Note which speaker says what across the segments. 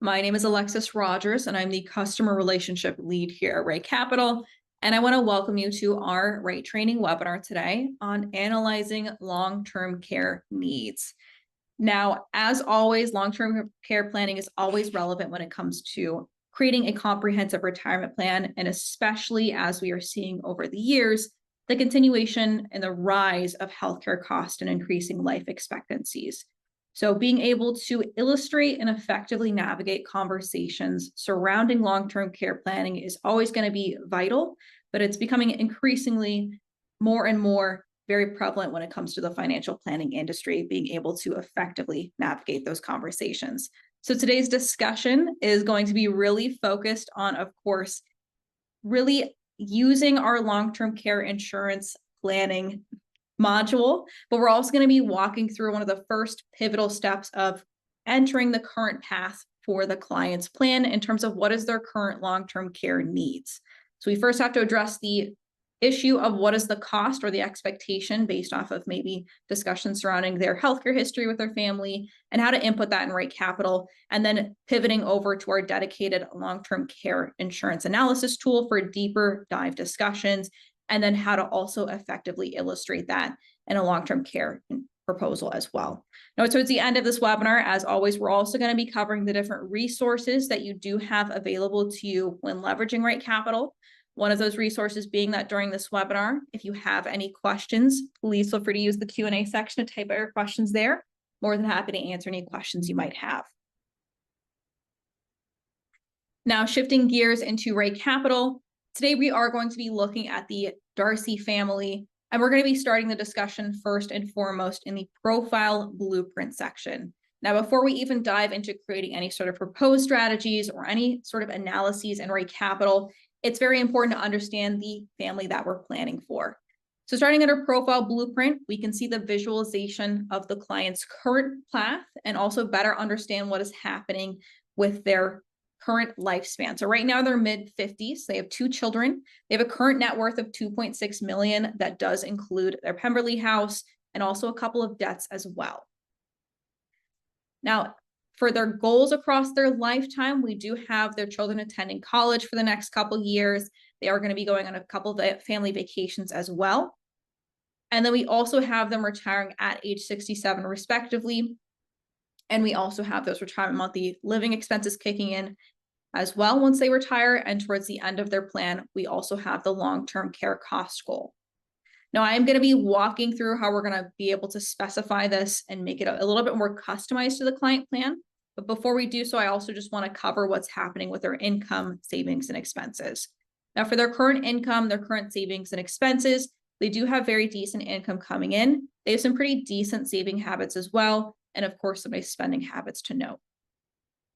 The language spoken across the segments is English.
Speaker 1: My name is Alexis Rogers, and I'm the Customer Relationship Lead here at RightCapital. And I want to welcome you to our RightTraining webinar today on analyzing long-term care needs. Now, as always, long-term care planning is always relevant when it comes to creating a comprehensive retirement plan, and especially as we are seeing over the years, the continuation and the rise of healthcare costs and increasing life expectancies. So being able to illustrate and effectively navigate conversations surrounding long-term care planning is always going to be vital, but it's becoming increasingly more and more very prevalent when it comes to the financial planning industry, being able to effectively navigate those conversations. So today's discussion is going to be really focused on, of course, really using our long-term care insurance planning module, but we're also going to be walking through one of the first pivotal steps of entering the current path for the client's plan in terms of what is their current long-term care needs. So we first have to address the issue of what is the cost or the expectation based off of maybe discussions surrounding their healthcare history with their family and how to input that in RightCapital, and then pivoting over to our dedicated long-term care insurance analysis tool for deeper dive discussions, and then how to also effectively illustrate that in a long-term care proposal as well. Now, towards the end of this webinar, as always, we're also going to be covering the different resources that you do have available to you when leveraging RightCapital. One of those resources being that during this webinar, if you have any questions, please feel free to use the Q&A section to type out your questions there. More than happy to answer any questions you might have. Now, shifting gears into RightCapital, today we are going to be looking at the Darcy family, and we're going to be starting the discussion first and foremost in the profile blueprint section. Now, before we even dive into creating any sort of proposed strategies or any sort of analyses in RightCapital, it's very important to understand the family that we're planning for. So starting under profile blueprint, we can see the visualization of the client's current path and also better understand what is happening with their current lifespan. So right now they're mid-50s. They have 2 children. They have a current net worth of $2.6 million that does include their Pemberley house and also a couple of debts as well. Now, for their goals across their lifetime, we do have their children attending college for the next couple of years. They are going to be going on a couple of family vacations as well. And then we also have them retiring at age 67 respectively. And we also have those retirement monthly living expenses kicking in as well once they retire. And towards the end of their plan, we also have the long-term care cost goal. Now, I am going to be walking through how we're going to be able to specify this and make it a little bit more customized to the client plan. But before we do so, I also just want to cover what's happening with their income, savings, and expenses. Now, for their current income, their current savings and expenses, they do have very decent income coming in. They have some pretty decent saving habits as well. And of course, some nice spending habits to note.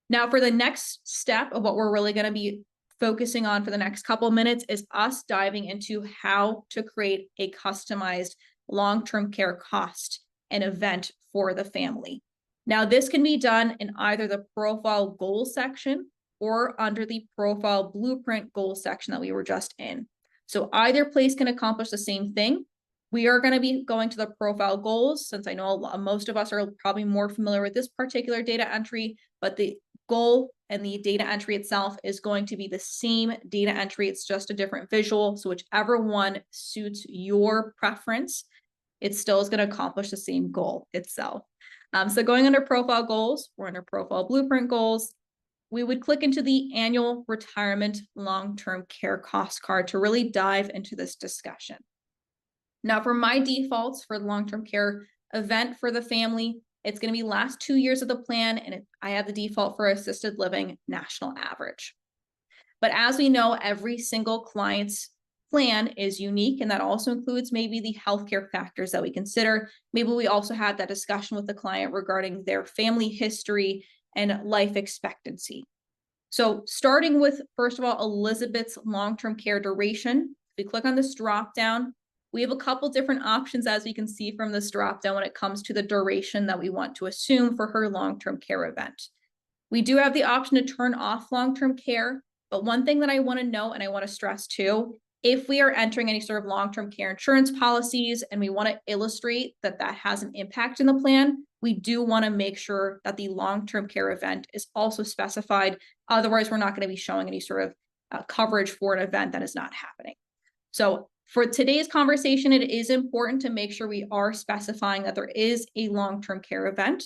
Speaker 1: Now, for the next step of what we're really going to be focusing on for the next couple of minutes is us diving into how to create a customized long-term care cost and event for the family. Now, this can be done in either the profile goal section or under the profile blueprint goal section that we were just in. So either place can accomplish the same thing. We are going to be going to the profile goals, since I know most of us are probably more familiar with this particular data entry, but the goal and the data entry itself is going to be the same data entry. It's just a different visual. So whichever one suits your preference, it still is going to accomplish the same goal itself. So going under profile goals, we're under profile blueprint goals. We would click into the annual retirement long-term care cost card to really dive into this discussion. Now, for my defaults for the long-term care event for the family, it's going to be last 2 years of the plan, and I have the default for assisted living national average. But as we know, every single client's plan is unique, and that also includes maybe the healthcare factors that we consider. Maybe we also had that discussion with the client regarding their family history and life expectancy. So starting with, first of all, Elizabeth's long-term care duration, if we click on this drop down, we have a couple different options, as we can see from this drop down, when it comes to the duration that we want to assume for her long-term care event. We do have the option to turn off long-term care, but one thing that I want to note and I want to stress too, if we are entering any sort of long-term care insurance policies and we want to illustrate that that has an impact in the plan, we do want to make sure that the long-term care event is also specified. Otherwise, we're not going to be showing any sort of coverage for an event that is not happening. So for today's conversation, it is important to make sure we are specifying that there is a long-term care event.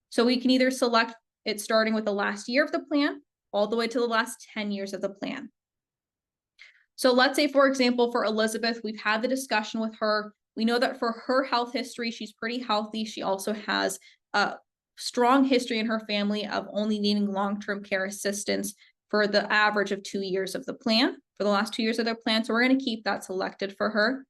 Speaker 1: So we can either select it starting with the last year of the plan all the way to the last 10 years of the plan. So let's say, for example, for Elizabeth, we've had the discussion with her. We know that for her health history, she's pretty healthy. She also has a strong history in her family of only needing long-term care assistance for the average of 2 years of the plan, for the last 2 years of their plan. So we're going to keep that selected for her.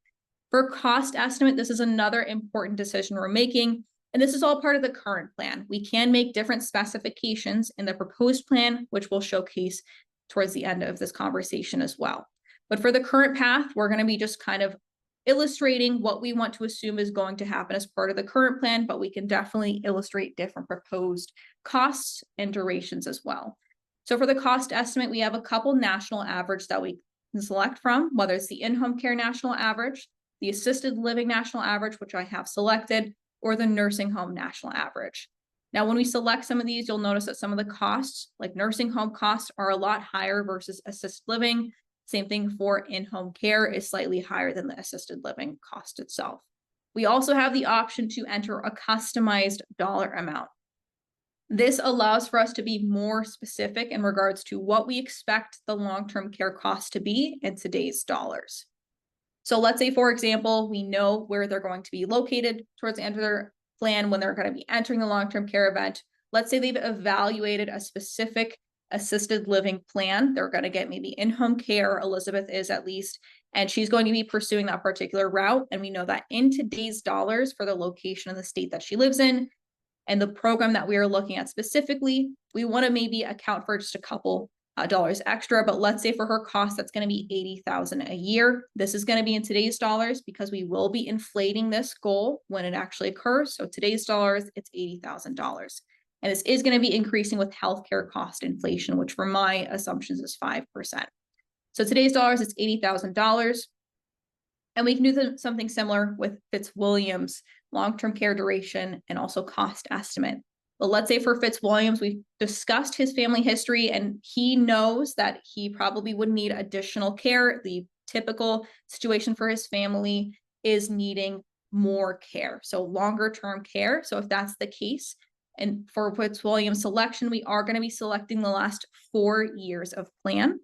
Speaker 1: For cost estimate, this is another important decision we're making. And this is all part of the current plan. We can make different specifications in the proposed plan, which we'll showcase towards the end of this conversation as well. But for the current path, we're going to be just kind of illustrating what we want to assume is going to happen as part of the current plan, but we can definitely illustrate different proposed costs and durations as well. So for the cost estimate, we have a couple national average that we can select from, whether it's the in-home care national average, the assisted living national average, which I have selected, or the nursing home national average. Now, when we select some of these, you'll notice that some of the costs, like nursing home costs, are a lot higher versus assisted living. Same thing for in-home care is slightly higher than the assisted living cost itself. We also have the option to enter a customized dollar amount. This allows for us to be more specific in regards to what we expect the long-term care cost to be in today's dollars. So let's say, for example, we know where they're going to be located towards the end of their plan when they're going to be entering the long-term care event. Let's say they've evaluated a specific assisted living plan. They're going to get maybe in-home care, Elizabeth is at least, and she's going to be pursuing that particular route. And we know that in today's dollars for the location of the state that she lives in and the program that we are looking at specifically, we want to maybe account for just a couple dollars extra. But let's say for her cost, that's going to be $80,000 a year. This is going to be in today's dollars because we will be inflating this goal when it actually occurs. So today's dollars, it's $80,000. And this is going to be increasing with healthcare cost inflation, which for my assumptions is 5%. So today's dollars, it's $80,000. And we can do something similar with Fitzwilliam's long-term care duration and also cost estimate. But let's say for Fitzwilliams, we've discussed his family history and he knows that he probably would need additional care. The typical situation for his family is needing more care, so longer term care. So if that's the case, and for Fitzwilliams selection, we are going to be selecting the last 4 years of plan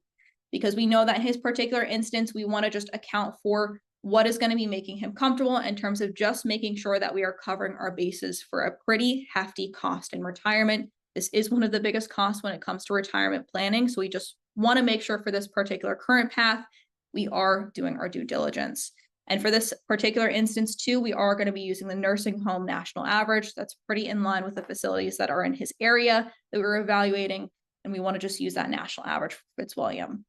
Speaker 1: because we know that in his particular instance, we want to just account for what is going to be making him comfortable in terms of just making sure that we are covering our bases for a pretty hefty cost in retirement. This is one of the biggest costs when it comes to retirement planning. So we just want to make sure for this particular current path, we are doing our due diligence. And for this particular instance too, we are going to be using the nursing home national average. That's pretty in line with the facilities that are in his area that we're evaluating. And we want to just use that national average for Fitzwilliam.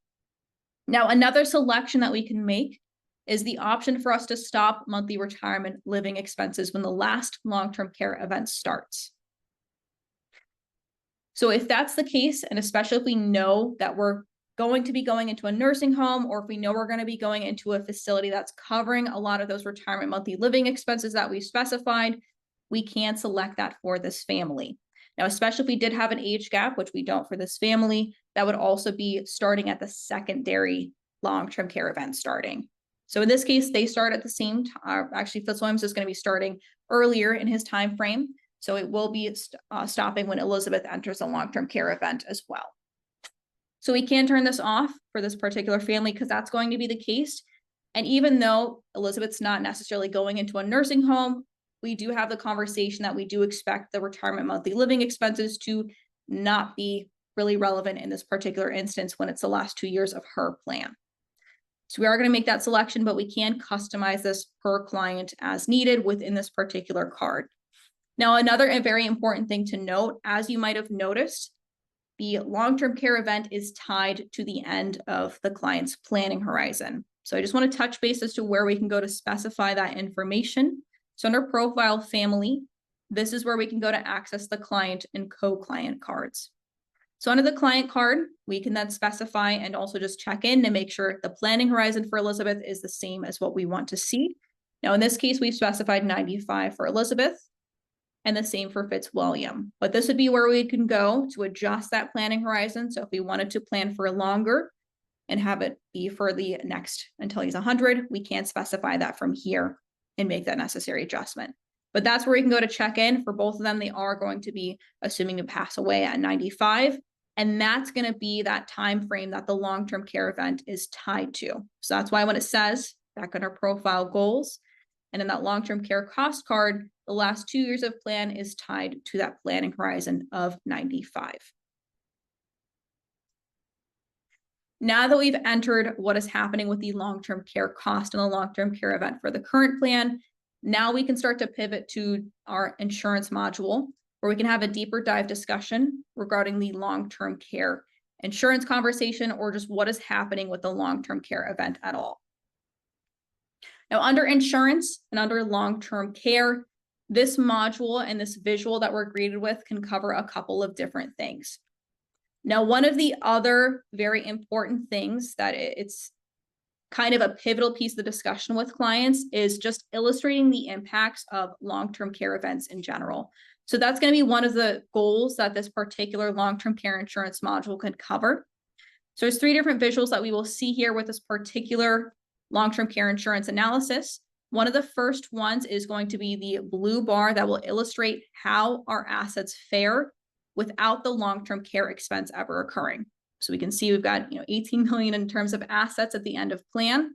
Speaker 1: Now, another selection that we can make is the option for us to stop monthly retirement living expenses when the last long-term care event starts. So if that's the case, and especially if we know that we're going to be going into a nursing home, or if we know we're going to be going into a facility that's covering a lot of those retirement monthly living expenses that we specified, we can select that for this family. Now, especially if we did have an age gap, which we don't for this family, that would also be starting at the secondary long-term care event starting. So in this case, they start at the same time. Actually, Fitzwilliams is going to be starting earlier in his time frame. So it will be stopping when Elizabeth enters a long-term care event as well. So we can turn this off for this particular family because that's going to be the case. And even though Elizabeth's not necessarily going into a nursing home, we do have the conversation that we do expect the retirement monthly living expenses to not be really relevant in this particular instance when it's the last 2 years of her plan. So we are going to make that selection, but we can customize this per client as needed within this particular card. Now, another very important thing to note, as you might have noticed, the long-term care event is tied to the end of the client's planning horizon. So I just want to touch base as to where we can go to specify that information. So under Profile Family, this is where we can go to access the client and co-client cards. So under the client card, we can then specify and also just check in to make sure the planning horizon for Elizabeth is the same as what we want to see. Now, in this case, we've specified 95 for Elizabeth. and the same for Fitzwilliam. But this would be where we can go to adjust that planning horizon. So if we wanted to plan for longer and have it be for the next until he's 100, we can specify that from here and make that necessary adjustment. But that's where we can go to check in. For both of them, they are going to be assuming to pass away at 95. And that's going to be that time frame that the long-term care event is tied to. So that's why when it says back on our profile goals and in that long-term care cost card, the last 2 years of plan is tied to that planning horizon of 95. Now that we've entered what is happening with the long-term care cost and the long-term care event for the current plan, now we can start to pivot to our insurance module, where we can have a deeper dive discussion regarding the long-term care insurance conversation, or just what is happening with the long-term care event at all. Now, under insurance and under long-term care, this module and this visual that we're greeted with can cover a couple of different things. Now, one of the other very important things that it's kind of a pivotal piece of the discussion with clients is just illustrating the impacts of long-term care events in general. So that's going to be one of the goals that this particular long-term care insurance module can cover. So there's 3 different visuals that we will see here with this particular long-term care insurance analysis. One of the first ones is going to be the blue bar that will illustrate how our assets fare without the long-term care expense ever occurring. So we can see we've got 18 million in terms of assets at the end of plan.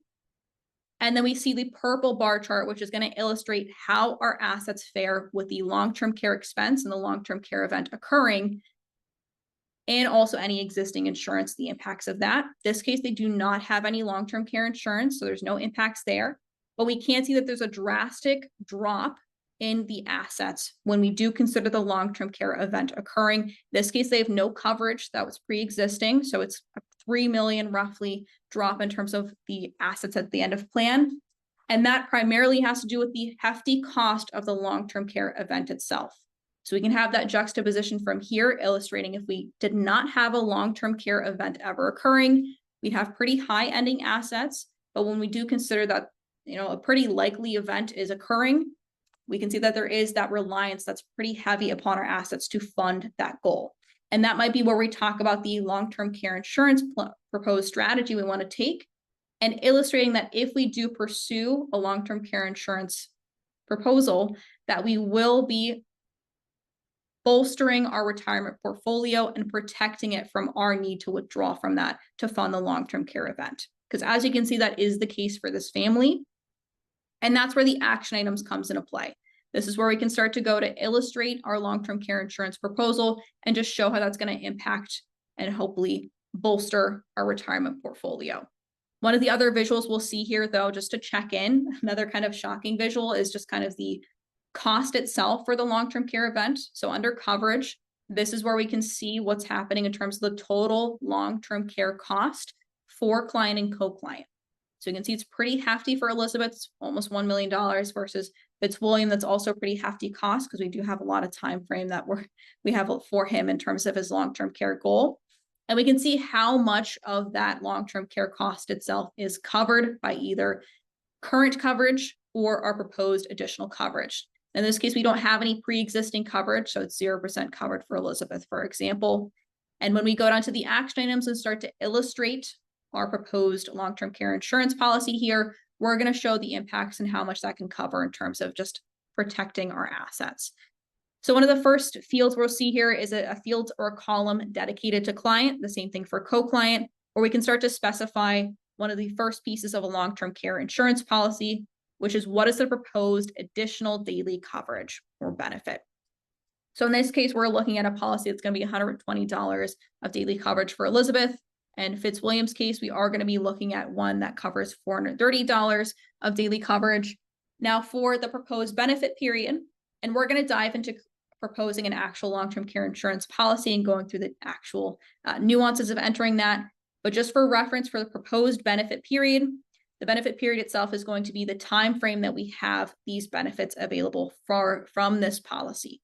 Speaker 1: And then we see the purple bar chart, which is going to illustrate how our assets fare with the long-term care expense and the long-term care event occurring, and also any existing insurance, the impacts of that. In this case, they do not have any long-term care insurance, so there's no impacts there. But we can see that there's a drastic drop in the assets when we do consider the long-term care event occurring. In this case, they have no coverage that was pre-existing, so it's a 3 million roughly drop in terms of the assets at the end of plan. And that primarily has to do with the hefty cost of the long-term care event itself. So we can have that juxtaposition from here, illustrating if we did not have a long-term care event ever occurring, we'd have pretty high ending assets. But when we do consider that, a pretty likely event is occurring, we can see that there is that reliance that's pretty heavy upon our assets to fund that goal. And that might be where we talk about the long-term care insurance proposed strategy we want to take, and illustrating that if we do pursue a long-term care insurance proposal, that we will be bolstering our retirement portfolio and protecting it from our need to withdraw from that to fund the long-term care event. Because as you can see, that is the case for this family. And that's where the action items comes into play. This is where we can start to go to illustrate our long-term care insurance proposal and just show how that's going to impact and hopefully bolster our retirement portfolio. One of the other visuals we'll see here, though, just to check in, another kind of shocking visual is just kind of the cost itself for the long-term care event. So under coverage, this is where we can see what's happening in terms of the total long-term care cost for client and co-client. So you can see it's pretty hefty for Elizabeth, it's almost $1 million versus Fitzwilliam, that's also a pretty hefty cost because we do have a lot of time frame that we have for him in terms of his long-term care goal. And we can see how much of that long-term care cost itself is covered by either current coverage or our proposed additional coverage. In this case, we don't have any pre-existing coverage, so it's 0% covered for Elizabeth, for example. And when we go down to the action items and start to illustrate our proposed long-term care insurance policy here, we're going to show the impacts and how much that can cover in terms of just protecting our assets. So one of the first fields we'll see here is a field or a column dedicated to client, the same thing for co-client, where we can start to specify one of the first pieces of a long-term care insurance policy, which is what is the proposed additional daily coverage or benefit. So in this case, we're looking at a policy that's going to be $120 of daily coverage for Elizabeth. And Fitzwilliam's case, we are going to be looking at one that covers $430 of daily coverage. Now for the proposed benefit period, and we're going to dive into proposing an actual long-term care insurance policy and going through the actual nuances of entering that. But just for reference, for the proposed benefit period, the benefit period itself is going to be the time frame that we have these benefits available from this policy.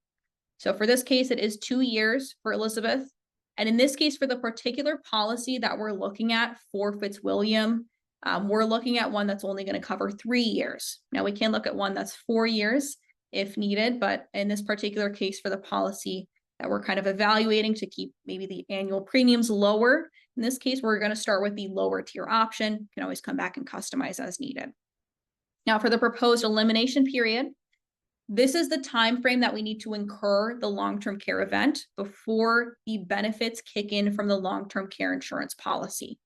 Speaker 1: So for this case, it is 2 years for Elizabeth. And in this case, for the particular policy that we're looking at for Fitzwilliam, we're looking at one that's only going to cover 3 years. Now we can look at one that's 4 years. if needed. But in this particular case for the policy that we're kind of evaluating to keep maybe the annual premiums lower, in this case, we're going to start with the lower tier option. You can always come back and customize as needed. Now for the proposed elimination period, this is the time frame that we need to incur the long-term care event before the benefits kick in from the long-term care insurance policy.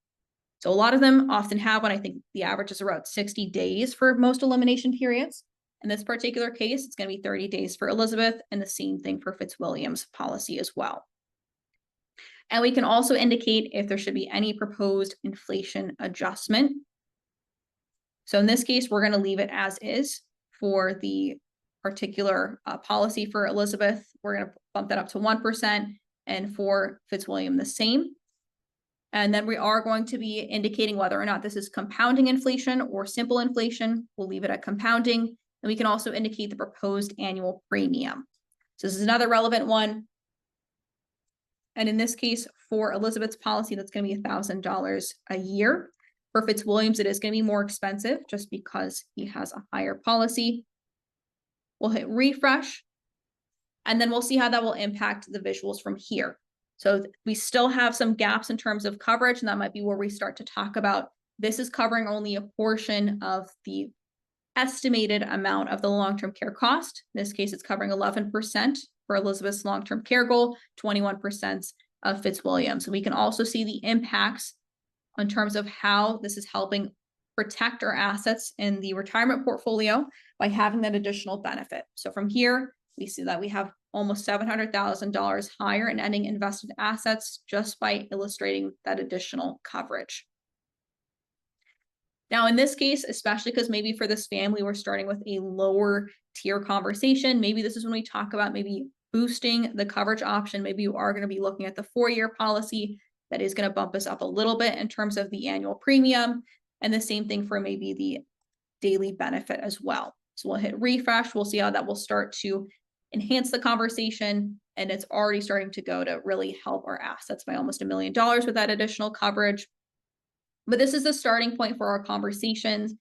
Speaker 1: So a lot of them often have one. I think the average is around 60 days for most elimination periods. In this particular case, it's going to be 30 days for Elizabeth, and the same thing for Fitzwilliam's policy as well. And we can also indicate if there should be any proposed inflation adjustment. So in this case, we're going to leave it as is for the particular policy for Elizabeth. We're going to bump that up to 1%, and for Fitzwilliam the same. And then we are going to be indicating whether or not this is compounding inflation or simple inflation. We'll leave it at compounding. And we can also indicate the proposed annual premium. So this is another relevant one. And in this case, for Elizabeth's policy, that's going to be $1,000 a year. For Fitzwilliam's, it is going to be more expensive just because he has a higher policy. We'll hit refresh, and then we'll see how that will impact the visuals from here. So we still have some gaps in terms of coverage, and that might be where we start to talk about this is covering only a portion of the estimated amount of the long-term care cost. In this case, it's covering 11% for Elizabeth's long-term care goal, 21% of Fitzwilliam. So we can also see the impacts in terms of how this is helping protect our assets in the retirement portfolio by having that additional benefit. So from here, we see that we have almost $700,000 higher in ending invested assets just by illustrating that additional coverage. Now, in this case, especially because maybe for this family, we're starting with a lower tier conversation. Maybe this is when we talk about maybe boosting the coverage option. Maybe you are going to be looking at the 4-year policy that is going to bump us up a little bit in terms of the annual premium. And the same thing for maybe the daily benefit as well. So we'll hit refresh. We'll see how that will start to enhance the conversation. And it's already starting to go to really help our assets by almost $1 million with that additional coverage. But this is the starting point for our conversations.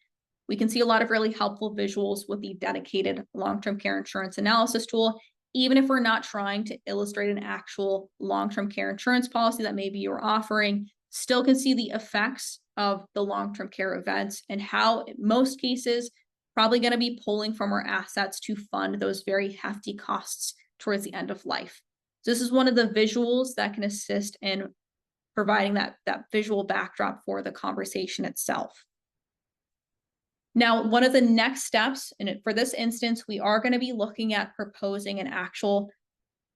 Speaker 1: We can see a lot of really helpful visuals with the dedicated long-term care insurance analysis tool, even if we're not trying to illustrate an actual long-term care insurance policy that maybe you're offering, still can see the effects of the long-term care events and how, in most cases, probably going to be pulling from our assets to fund those very hefty costs towards the end of life. So this is one of the visuals that can assist in providing that visual backdrop for the conversation itself. Now, one of the next steps, and for this instance, we are going to be looking at proposing an actual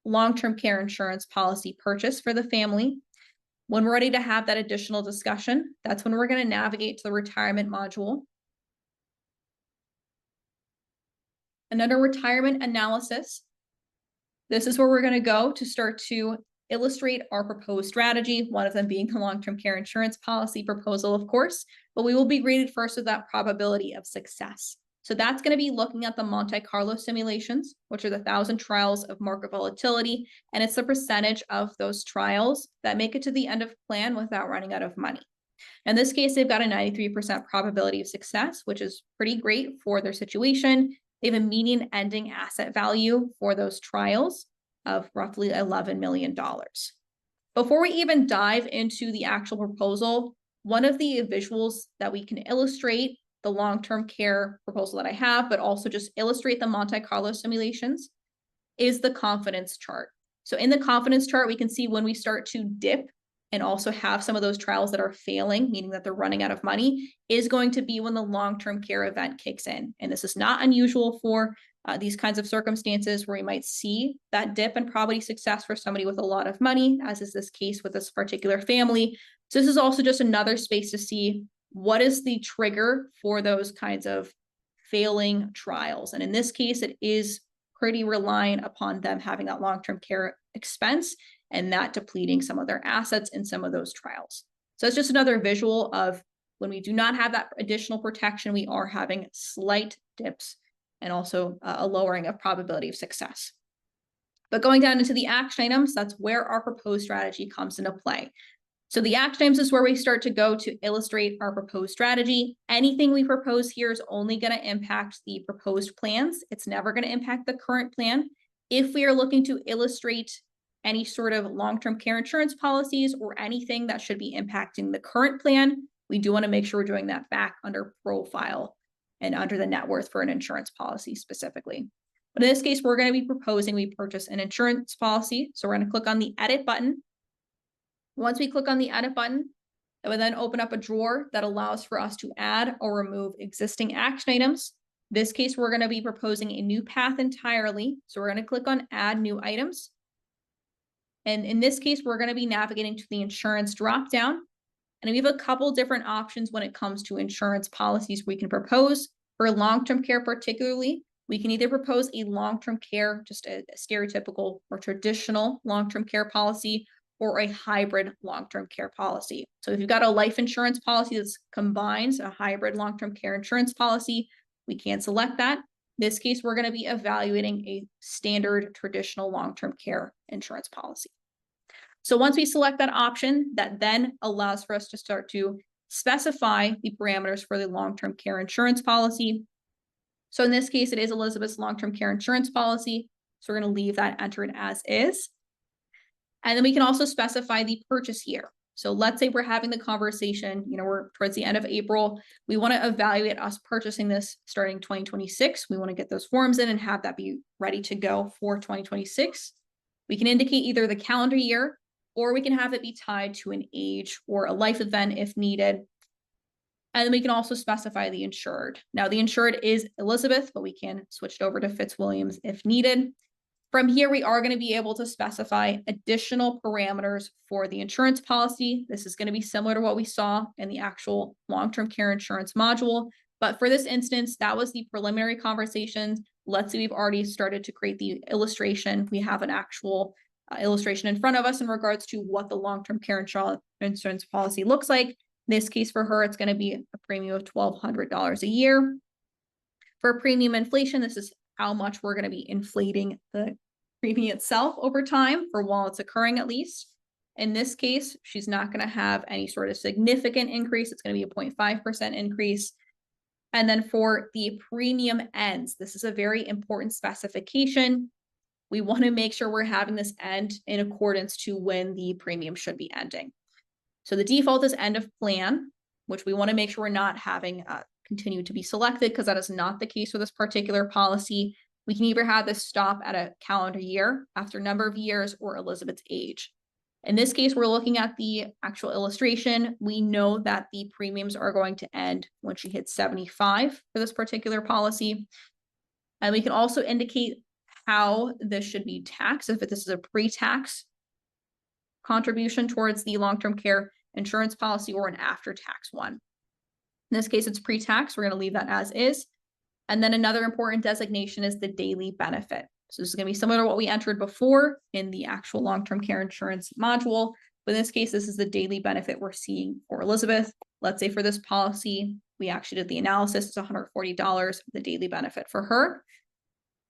Speaker 1: long-term care insurance policy purchase for the family. When we're ready to have that additional discussion, that's when we're going to navigate to the retirement module. And under retirement analysis, this is where we're going to go to start to illustrate our proposed strategy, one of them being the long-term care insurance policy proposal, of course, but we will be graded first with that probability of success. So that's going to be looking at the Monte Carlo simulations, which are the 1,000 trials of market volatility, and it's the percentage of those trials that make it to the end of plan without running out of money. In this case, they've got a 93% probability of success, which is pretty great for their situation. They have a median ending asset value for those trials of roughly $11 million. Before we even dive into the actual proposal, one of the visuals that we can illustrate the long-term care proposal that I have, but also just illustrate the Monte Carlo simulations, is the confidence chart. So in the confidence chart, we can see when we start to dip and also have some of those trials that are failing, meaning that they're running out of money, is going to be when the long-term care event kicks in. And this is not unusual for these kinds of circumstances where we might see that dip in probability success for somebody with a lot of money, as is this case with this particular family. So this is also just another space to see what is the trigger for those kinds of failing trials. And in this case, it is pretty reliant upon them having that long-term care expense and that depleting some of their assets in some of those trials. So it's just another visual of when we do not have that additional protection, we are having slight dips and also a lowering of probability of success. But going down into the action items, that's where our proposed strategy comes into play. So the action items is where we start to go to illustrate our proposed strategy. Anything we propose here is only going to impact the proposed plans. It's never going to impact the current plan. If we are looking to illustrate any sort of long-term care insurance policies or anything that should be impacting the current plan, we do want to make sure we're doing that back under profile and under the net worth for an insurance policy specifically. But in this case, we're going to be proposing we purchase an insurance policy. So we're going to click on the edit button. Once we click on the edit button, it will then open up a drawer that allows for us to add or remove existing action items. In this case, we're going to be proposing a new path entirely. So we're going to click on add new items. And in this case, we're going to be navigating to the insurance dropdown. And we have a couple different options when it comes to insurance policies we can propose. For long-term care particularly, we can either propose a long-term care, just a stereotypical or traditional long-term care policy, or a hybrid long-term care policy. So if you've got a life insurance policy that combines a hybrid long-term care insurance policy, we can select that. In this case, we're going to be evaluating a standard traditional long-term care insurance policy. So once we select that option, that then allows for us to start to specify the parameters for the long-term care insurance policy. So in this case, it is Elizabeth's long-term care insurance policy. So we're going to leave that entered as is. And then we can also specify the purchase year. So let's say we're having the conversation, we're towards the end of April. We want to evaluate us purchasing this starting 2026. We want to get those forms in and have that be ready to go for 2026. We can indicate either the calendar year, or we can have it be tied to an age or a life event if needed. And then we can also specify the insured. Now the insured is Elizabeth, but we can switch it over to Fitzwilliams if needed. From here, we are going to be able to specify additional parameters for the insurance policy. This is going to be similar to what we saw in the actual long-term care insurance module. But for this instance, that was the preliminary conversations. Let's say we've already started to create the illustration. We have an actual illustration in front of us in regards to what the long-term care insurance policy looks like. In this case, for her, it's going to be a premium of $1,200 a year. For premium inflation, this is how much we're going to be inflating the premium itself over time for while it's occurring at least. In this case, she's not going to have any sort of significant increase. It's going to be a 0.5% increase. And then for the premium ends, this is a very important specification. We want to make sure we're having this end in accordance to when the premium should be ending. So the default is end of plan, which we want to make sure we're not having continue to be selected, because that is not the case with this particular policy. We can either have this stop at a calendar year after a number of years or Elizabeth's age. In this case, we're looking at the actual illustration. We know that the premiums are going to end when she hits 75 for this particular policy. And we can also indicate how this should be taxed, if this is a pre-tax contribution towards the long-term care insurance policy or an after-tax one. In this case, it's pre-tax. We're going to leave that as is. And then another important designation is the daily benefit. So this is going to be similar to what we entered before in the actual long-term care insurance module. But in this case, this is the daily benefit we're seeing for Elizabeth. Let's say for this policy, we actually did the analysis. It's $140, the daily benefit for her.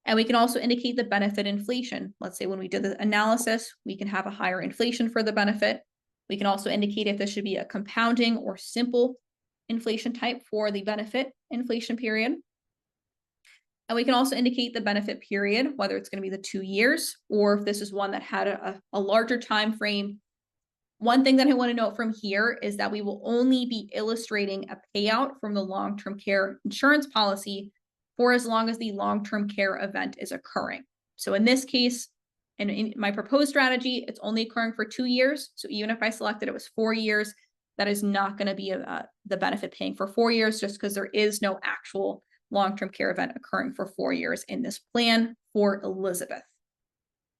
Speaker 1: And we can also indicate the benefit inflation. Let's say when we did the analysis, we can have a higher inflation for the benefit. We can also indicate if this should be a compounding or simple inflation type for the benefit inflation period. And we can also indicate the benefit period, whether it's going to be the 2 years, or if this is one that had a larger time frame. One thing that I want to note from here is that we will only be illustrating a payout from the long-term care insurance policy for as long as the long-term care event is occurring. So in this case, in my proposed strategy, it's only occurring for 2 years. So even if I selected it was 4 years, that is not going to be the benefit paying for 4 years, just because there is no actual long-term care event occurring for 4 years in this plan for Elizabeth.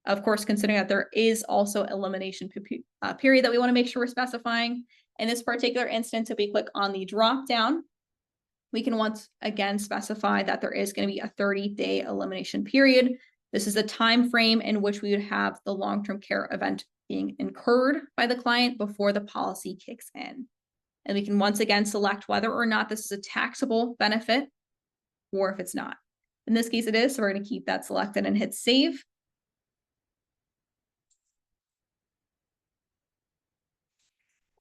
Speaker 1: Of course, considering that there is also elimination period that we want to make sure we're specifying. In this particular instance, if we click on the drop down, we can once again specify that there is going to be a 30-day elimination period. This is the time frame in which we would have the long-term care event being incurred by the client before the policy kicks in. And we can once again select whether or not this is a taxable benefit or if it's not. In this case, it is, so we're going to keep that selected and hit save.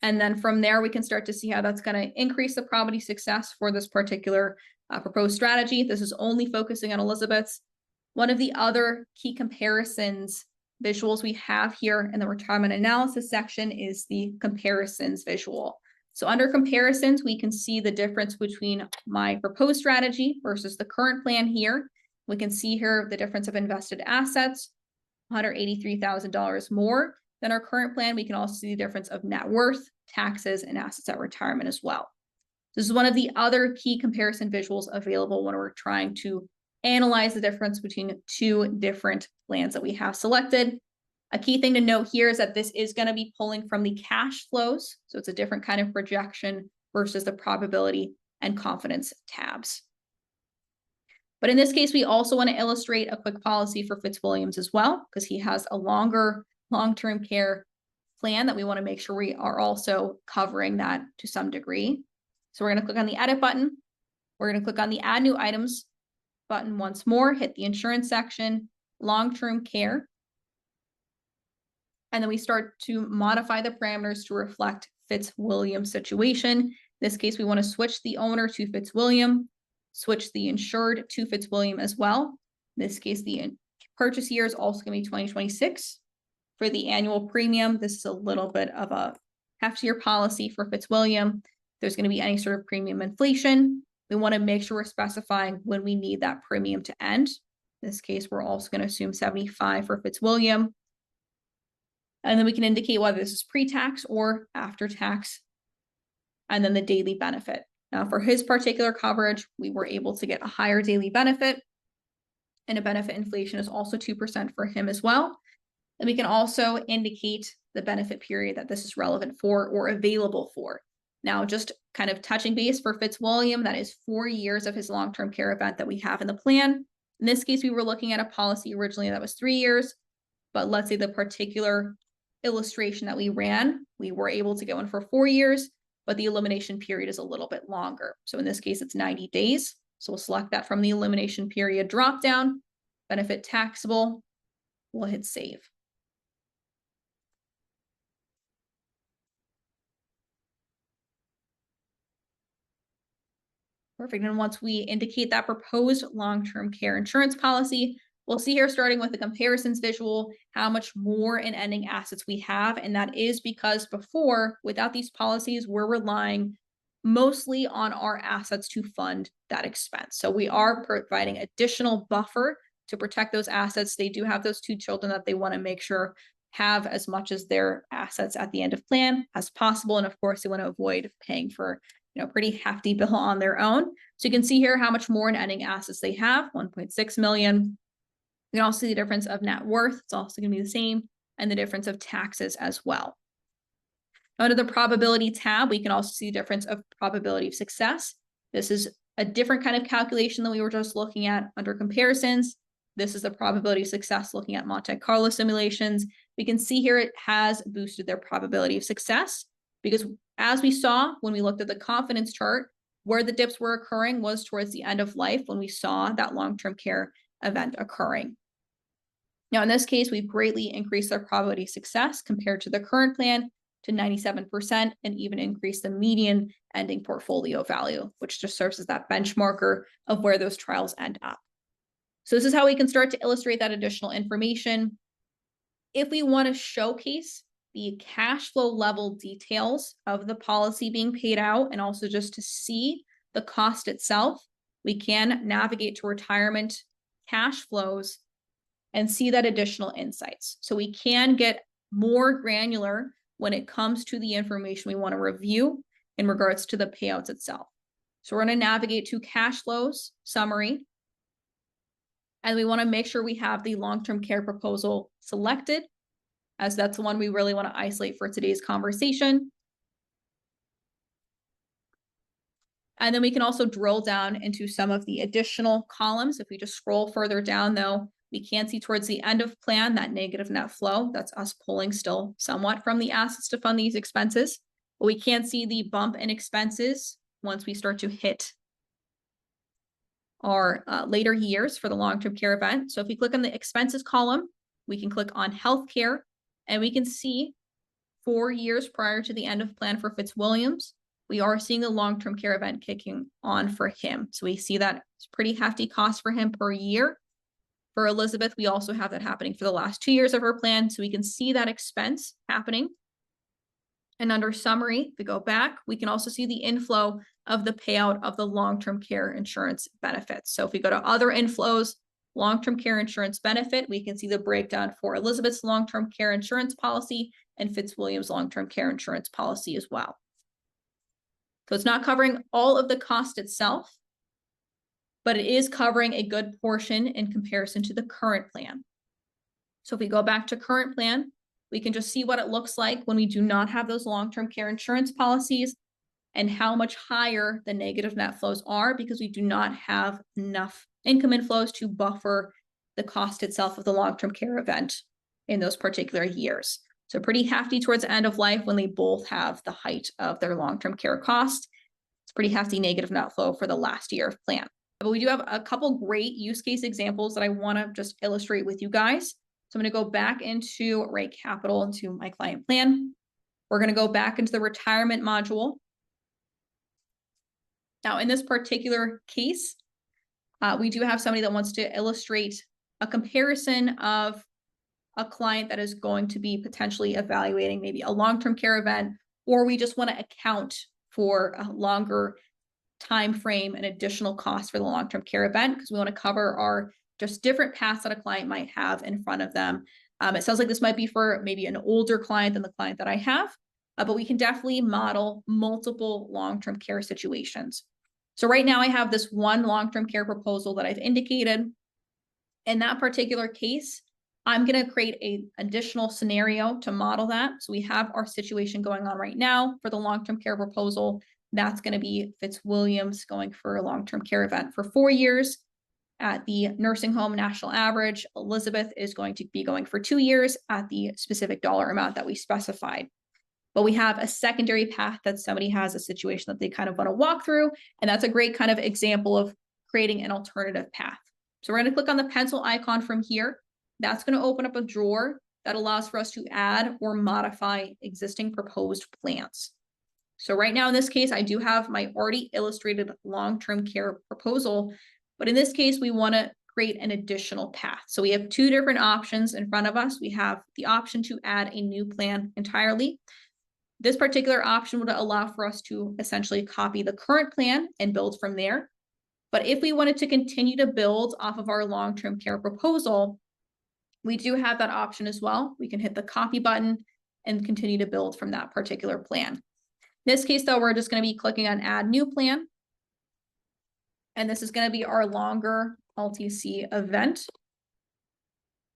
Speaker 1: And then from there, we can start to see how that's going to increase the probability of success for this particular proposed strategy. This is only focusing on Elizabeth's. One of the other key comparisons visuals we have here in the retirement analysis section is the comparisons visual. So under comparisons, we can see the difference between my proposed strategy versus the current plan here. We can see here the difference of invested assets, $183,000 more than our current plan. We can also see the difference of net worth, taxes, and assets at retirement as well. This is one of the other key comparison visuals available when we're trying to analyze the difference between two different plans that we have selected. A key thing to note here is that this is going to be pulling from the cash flows. So it's a different kind of projection versus the probability and confidence tabs. But in this case, we also want to illustrate a quick policy for Fitzwilliams as well, because he has a longer long-term care plan that we want to make sure we are also covering that to some degree. So we're going to click on the edit button. We're going to click on the add new items button once more, hit the insurance section, long-term care. And then we start to modify the parameters to reflect Fitzwilliams' situation. In this case, we want to switch the owner to Fitzwilliam, switch the insured to Fitzwilliam as well. In this case, the purchase year is also going to be 2026. For the annual premium, this is a little bit of a heftier policy for Fitzwilliam. There's going to be any sort of premium inflation. We want to make sure we're specifying when we need that premium to end. In this case, we're also going to assume 75 for Fitzwilliam. And then we can indicate whether this is pre-tax or after-tax, and then the daily benefit. Now, for his particular coverage, we were able to get a higher daily benefit, and a benefit inflation is also 2% for him as well. And we can also indicate the benefit period that this is relevant for or available for. Now, just kind of touching base for Fitzwilliam, that is 4 years of his long-term care event that we have in the plan. In this case, we were looking at a policy originally that was 3 years, but let's say the particular illustration that we ran, we were able to get one for 4 years, but the elimination period is a little bit longer. So in this case, it's 90 days. So we'll select that from the elimination period dropdown, benefit taxable, we'll hit save. Perfect. And once we indicate that proposed long-term care insurance policy, we'll see here, starting with the comparisons visual, how much more in ending assets we have. And that is because before, without these policies, we're relying mostly on our assets to fund that expense. So we are providing additional buffer to protect those assets. They do have those 2 children that they want to make sure have as much as their assets at the end of plan as possible. And of course, they want to avoid paying for pretty hefty bill on their own. So you can see here how much more in ending assets they have, 1.6 million. You can also see the difference of net worth. It's also going to be the same, and the difference of taxes as well. Under the probability tab, we can also see the difference of probability of success. This is a different kind of calculation than we were just looking at under comparisons. This is the probability of success looking at Monte Carlo simulations. We can see here it has boosted their probability of success, because as we saw when we looked at the confidence chart, where the dips were occurring was towards the end of life when we saw that long-term care event occurring. Now, in this case, we've greatly increased their probability of success compared to the current plan to 97%, and even increased the median ending portfolio value, which just serves as that benchmarker of where those trials end up. So this is how we can start to illustrate that additional information. If we want to showcase the cash flow level details of the policy being paid out, and also just to see the cost itself, we can navigate to retirement cash flows and see that additional insights. So we can get more granular when it comes to the information we want to review in regards to the payouts itself. So we're going to navigate to cash flows summary, and we want to make sure we have the long-term care proposal selected, as that's the one we really want to isolate for today's conversation. And then we can also drill down into some of the additional columns. If we just scroll further down, though, we can see towards the end of plan that negative net flow. That's us pulling still somewhat from the assets to fund these expenses. But we can see the bump in expenses once we start to hit our later years for the long-term care event. So if we click on the expenses column, we can click on healthcare, and we can see 4 years prior to the end of plan for Fitzwilliams, we are seeing the long-term care event kicking on for him. So we see that it's pretty hefty cost for him per year. For Elizabeth, we also have that happening for the last 2 years of her plan. So we can see that expense happening. And under summary, if we go back, we can also see the inflow of the payout of the long-term care insurance benefits. So if we go to other inflows, long-term care insurance benefit, we can see the breakdown for Elizabeth's long-term care insurance policy and Fitzwilliams' long-term care insurance policy as well. So it's not covering all of the cost itself, but it is covering a good portion in comparison to the current plan. So if we go back to current plan, we can just see what it looks like when we do not have those long-term care insurance policies and how much higher the negative net flows are because we do not have enough income inflows to buffer the cost itself of the long-term care event in those particular years. So pretty hefty towards the end of life when they both have the height of their long-term care cost. It's pretty hefty negative net flow for the last year of plan. But we do have a couple great use case examples that I want to just illustrate with you guys. So I'm going to go back into RightCapital into my client plan. We're going to go back into the retirement module. Now, in this particular case, we do have somebody that wants to illustrate a comparison of a client that is going to be potentially evaluating maybe a long-term care event, or we just want to account for a longer time frame and additional cost for the long-term care event because we want to cover our just different paths that a client might have in front of them. It sounds like this might be for maybe an older client than the client that I have, but we can definitely model multiple long-term care situations. So right now I have this one long-term care proposal that I've indicated. In that particular case, I'm going to create an additional scenario to model that. So we have our situation going on right now for the long-term care proposal. That's going to be Fitzwilliams going for a long-term care event for 4 years at the nursing home national average. Elizabeth is going to be going for 2 years at the specific dollar amount that we specified. But we have a secondary path that somebody has a situation that they kind of want to walk through. And that's a great kind of example of creating an alternative path. So we're going to click on the pencil icon from here. That's going to open up a drawer that allows for us to add or modify existing proposed plans. So right now in this case, I do have my already illustrated long-term care proposal, but in this case, we want to create an additional path. So we have 2 different options in front of us. We have the option to add a new plan entirely. This particular option would allow for us to essentially copy the current plan and build from there. But if we wanted to continue to build off of our long-term care proposal, we do have that option as well. We can hit the copy button and continue to build from that particular plan. In this case, though, we're just going to be clicking on Add New Plan. And this is going to be our longer LTC event.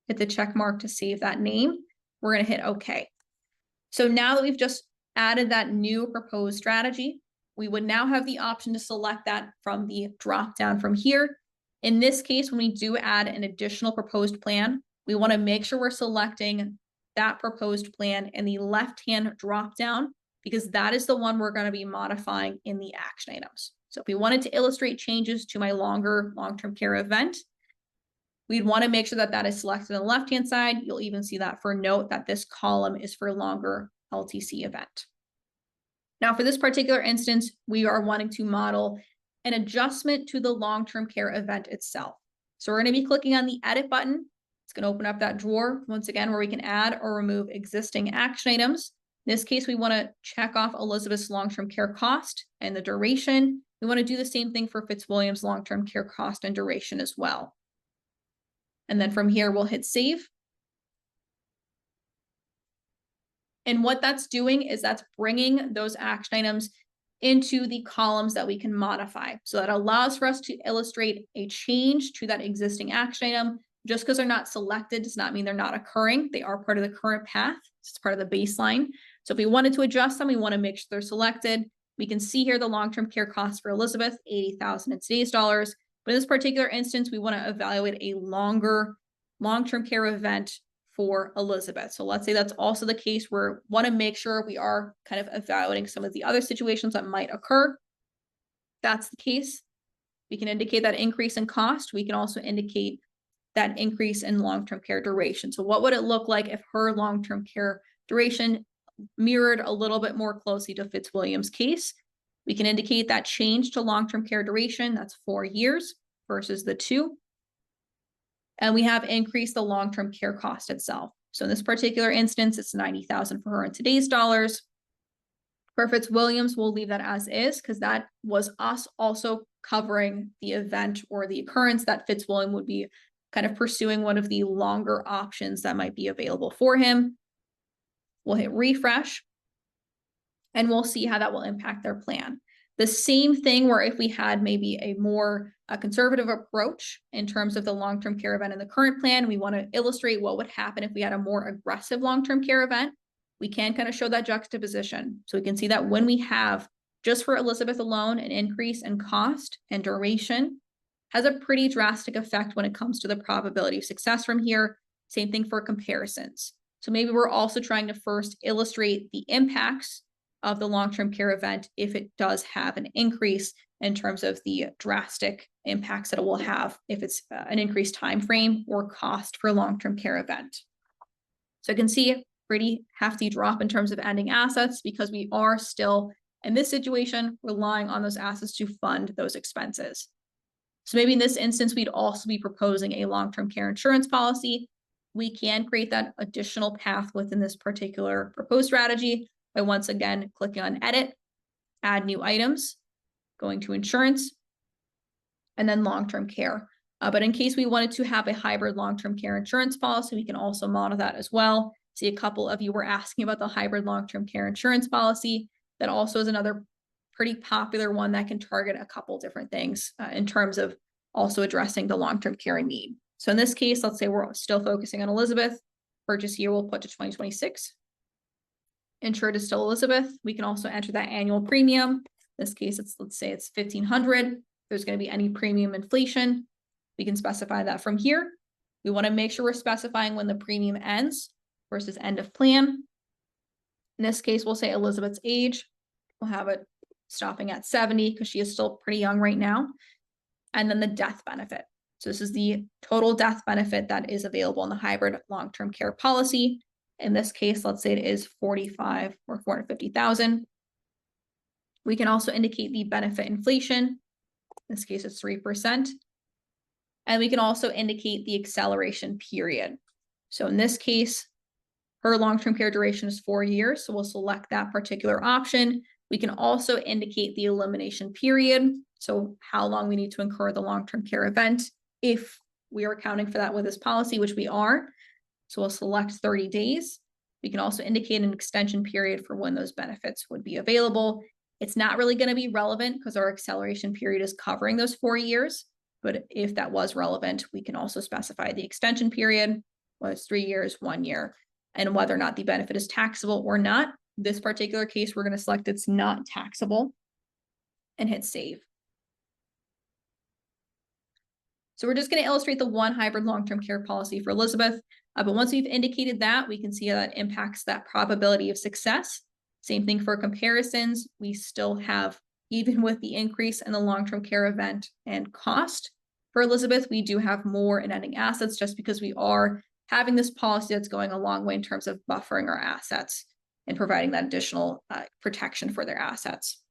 Speaker 1: Hit the check mark to save that name. We're going to hit OK. So now that we've just added that new proposed strategy, we would now have the option to select that from the drop down from here. In this case, when we do add an additional proposed plan, we want to make sure we're selecting that proposed plan in the left-hand drop down because that is the one we're going to be modifying in the action items. So if we wanted to illustrate changes to my longer long-term care event, we'd want to make sure that that is selected on the left-hand side. You'll even see that for note that this column is for longer LTC event. Now, for this particular instance, we are wanting to model an adjustment to the long-term care event itself. So we're going to be clicking on the Edit button. It's going to open up that drawer once again where we can add or remove existing action items. In this case, we want to check off Elizabeth's long-term care cost and the duration. We want to do the same thing for Fitzwilliams' long-term care cost and duration as well. And then from here, we'll hit Save. And what that's doing is that's bringing those action items into the columns that we can modify. So that allows for us to illustrate a change to that existing action item. Just because they're not selected does not mean they're not occurring. They are part of the current path. It's part of the baseline. So if we wanted to adjust them, we want to make sure they're selected. We can see here the long-term care cost for Elizabeth, $80,000 in today's dollars. But in this particular instance, we want to evaluate a longer long-term care event for Elizabeth. So let's say that's also the case where we want to make sure we are kind of evaluating some of the other situations that might occur. If that's the case, we can indicate that increase in cost. We can also indicate that increase in long-term care duration. So what would it look like if her long-term care duration mirrored a little bit more closely to Fitzwilliam's case. We can indicate that change to long-term care duration, that's 4 years versus the 2. And we have increased the long-term care cost itself. So in this particular instance, it's $90,000 for her in today's dollars. For Fitzwilliams, we'll leave that as is because that was us also covering the event or the occurrence that Fitzwilliam would be kind of pursuing one of the longer options that might be available for him. We'll hit refresh and we'll see how that will impact their plan. The same thing where if we had maybe a more conservative approach in terms of the long-term care event in the current plan, we want to illustrate what would happen if we had a more aggressive long-term care event. We can kind of show that juxtaposition. So we can see that when we have, just for Elizabeth alone, an increase in cost and duration has a pretty drastic effect when it comes to the probability of success from here. Same thing for comparisons. So maybe we're also trying to first illustrate the impacts of the long-term care event if it does have an increase in terms of the drastic impacts that it will have if it's an increased time frame or cost for a long-term care event. So you can see a pretty hefty drop in terms of ending assets because we are still, in this situation, relying on those assets to fund those expenses. So maybe in this instance, we'd also be proposing a long-term care insurance policy. We can create that additional path within this particular proposed strategy by once again clicking on edit, add new items, going to insurance, and then long-term care. But in case we wanted to have a hybrid long-term care insurance policy, we can also model that as well. See, a couple of you were asking about the hybrid long-term care insurance policy. That also is another pretty popular one that can target a couple different things in terms of also addressing the long-term care need. So in this case, let's say we're still focusing on Elizabeth. Purchase year we'll put to 2026. Insured is still Elizabeth. We can also enter that annual premium. In this case, let's say it's $1,500. If there's going to be any premium inflation, we can specify that from here. We want to make sure we're specifying when the premium ends versus end of plan. In this case, we'll say Elizabeth's age. We'll have it stopping at 70 because she is still pretty young right now. And then the death benefit. So this is the total death benefit that is available in the hybrid long-term care policy. In this case, let's say it is 45 or 450,000. We can also indicate the benefit inflation. In this case, it's 3%. And we can also indicate the acceleration period. So in this case, her long-term care duration is 4 years. So we'll select that particular option. We can also indicate the elimination period. So how long we need to incur the long-term care event if we are accounting for that with this policy, which we are. So we'll select 30 days. We can also indicate an extension period for when those benefits would be available. It's not really going to be relevant because our acceleration period is covering those 4 years. But if that was relevant, we can also specify the extension period, whether it's 3 years, 1 year, and whether or not the benefit is taxable or not. This particular case, we're going to select it's not taxable and hit save. So we're just going to illustrate the one hybrid long-term care policy for Elizabeth. But once we've indicated that, we can see how that impacts that probability of success. Same thing for comparisons. We still have, even with the increase in the long-term care event and cost for Elizabeth, we do have more in ending assets just because we are having this policy that's going a long way in terms of buffering our assets and providing that additional protection for their assets.